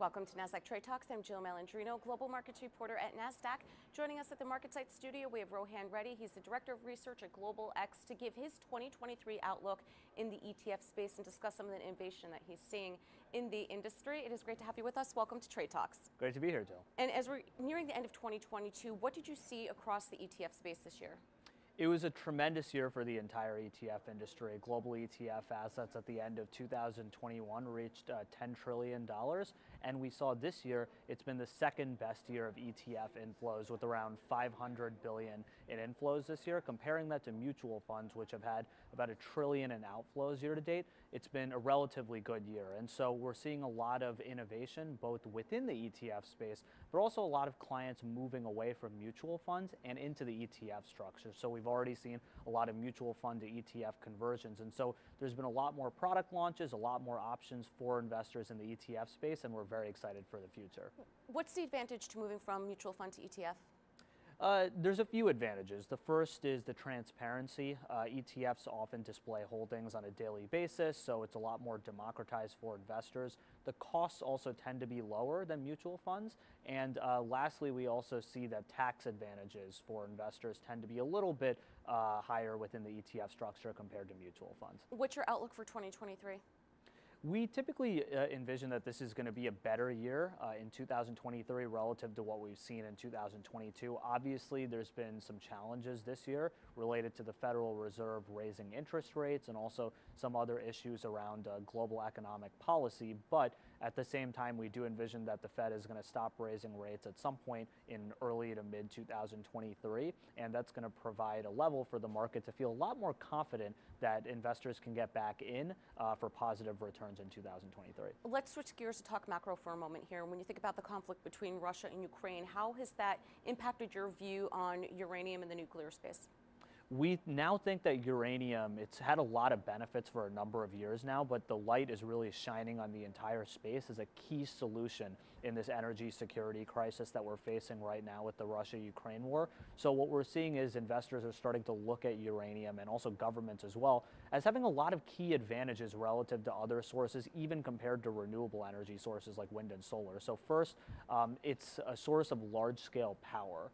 Welcome to Nasdaq Trade Talks. I'm Jill Malandrino, Global Markets Reporter at Nasdaq. Joining us at the MarketSite studio, we have Rohan Reddy. He's the Director of Research at Global X to give his 2023 outlook in the ETF space and discuss some of the innovation that he's seeing in the industry. It is great to have you with us. Welcome to Trade Talks. Great to be here, Jill. And as we're nearing the end of 2022, what did you see across the ETF space this year? It was a tremendous year for the entire ETF industry. Global ETF assets at the end of 2021 reached $10 trillion. And we saw this year, it's been the second best year of ETF inflows with around $500 billion in inflows this year. Comparing that to mutual funds, which have had about $1 trillion in outflows year to date, it's been a relatively good year. And so we're seeing a lot of innovation, both within the ETF space, but also a lot of clients moving away from mutual funds and into the ETF structure. So we've already seen a lot of mutual fund to ETF conversions. And so there's been a lot more product launches, a lot more options for investors in the ETF space, and we're very excited for the future. What's the advantage to moving from mutual fund to ETF? There's a few advantages. The first is the transparency. ETFs often display holdings on a daily basis, so it's a lot more democratized for investors. The costs also tend to be lower than mutual funds. And lastly, we also see that tax advantages for investors tend to be a little bit higher within the ETF structure compared to mutual funds. What's your outlook for 2023? We typically envision that this is going to be a better year in 2023 relative to what we've seen in 2022. Obviously, there's been some challenges this year related to the Federal Reserve raising interest rates and also some other issues around global economic policy. But at the same time, we do envision that the Fed is going to stop raising rates at some point in early to mid 2023. And that's going to provide a level for the market to feel a lot more confident that investors can get back in for positive returns in 2023. Let's switch gears to talk macro for a moment here. When you think about the conflict between Russia and Ukraine, how has that impacted your view on uranium in the nuclear space? We now think that uranium, it's had a lot of benefits for a number of years now, but the light is really shining on the entire space as a key solution in this energy security crisis that we're facing right now with the Russia-Ukraine war. So what we're seeing is investors are starting to look at uranium, and also governments as well, as having a lot of key advantages relative to other sources, even compared to renewable energy sources like wind and solar. So first, it's a source of large-scale power.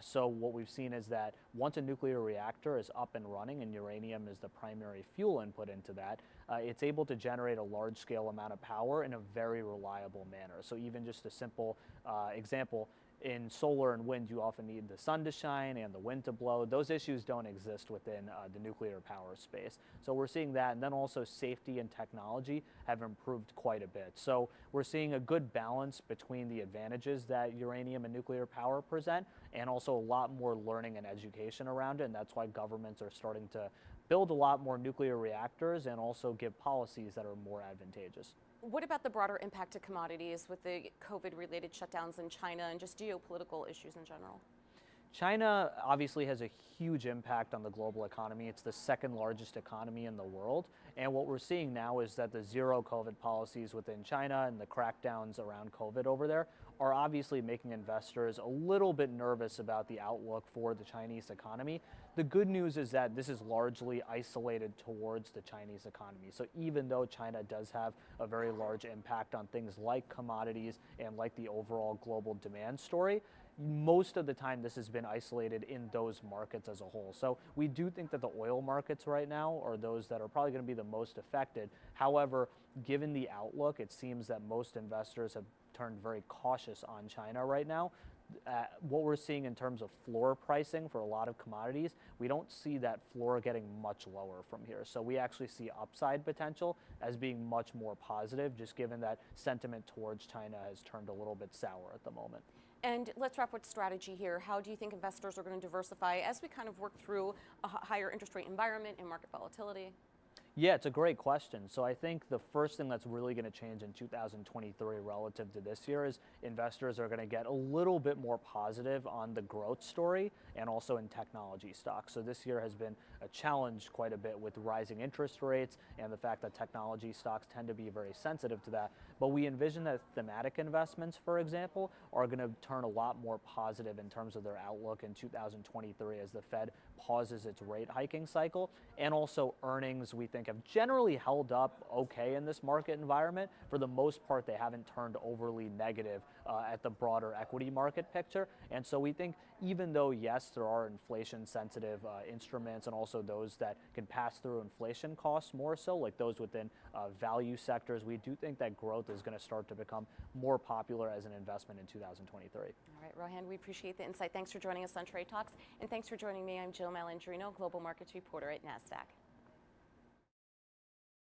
So what we've seen is that once a nuclear reactor is up and running and uranium is the primary fuel input into that, it's able to generate a large-scale amount of power in a very reliable manner. So even just a simple example, in solar and wind, you often need the sun to shine and the wind to blow. Those issues don't exist within the nuclear power space. So we're seeing that, and then also safety and technology have improved quite a bit. So we're seeing a good balance between the advantages that uranium and nuclear power present, and also a lot more learning and education around it. And that's why governments are starting to build a lot more nuclear reactors and also give policies that are more advantageous. What about the broader impact to commodities with the COVID-related shutdowns in China and just geopolitical issues in general? China obviously has a huge impact on the global economy. It's the second largest economy in the world. And what we're seeing now is that the zero COVID policies within China and the crackdowns around COVID over there are obviously making investors a little bit nervous about the outlook for the Chinese economy. The good news is that this is largely isolated towards the Chinese economy. So even though China does have a very large impact on things like commodities and like the overall global demand story, most of the time this has been isolated in those markets as a whole. So we do think that the oil markets right now are those that are probably going to be the most affected. However, given the outlook, it seems that most investors have turned very cautious on China right now. What we're seeing in terms of floor pricing for a lot of commodities, we don't see that floor getting much lower from here. So we actually see upside potential as being much more positive, just given that sentiment towards China has turned a little bit sour at the moment. And let's wrap with strategy here. How do you think investors are going to diversify as we kind of work through a higher interest rate environment and market volatility? Yeah, it's a great question. So I think the first thing that's really going to change in 2023 relative to this year is investors are going to get a little bit more positive on the growth story and also in technology stocks. So this year has been a challenge quite a bit with rising interest rates and the fact that technology stocks tend to be very sensitive to that. But we envision that thematic investments, for example, are going to turn a lot more positive in terms of their outlook in 2023 as the Fed pauses its rate hiking cycle. And also earnings, we think, have generally held up okay in this market environment. For the most part, they haven't turned overly negative at the broader equity market picture. And so we think even though, yes, there are inflation-sensitive instruments and also those that can pass through inflation costs more so, like those within value sectors, we do think that growth is going to start to become more popular as an investment in 2023. All right, Rohan, we appreciate the insight. Thanks for joining us on Trade Talks, and thanks for joining me. I'm Jill Malandrino, Global Markets Reporter at Nasdaq.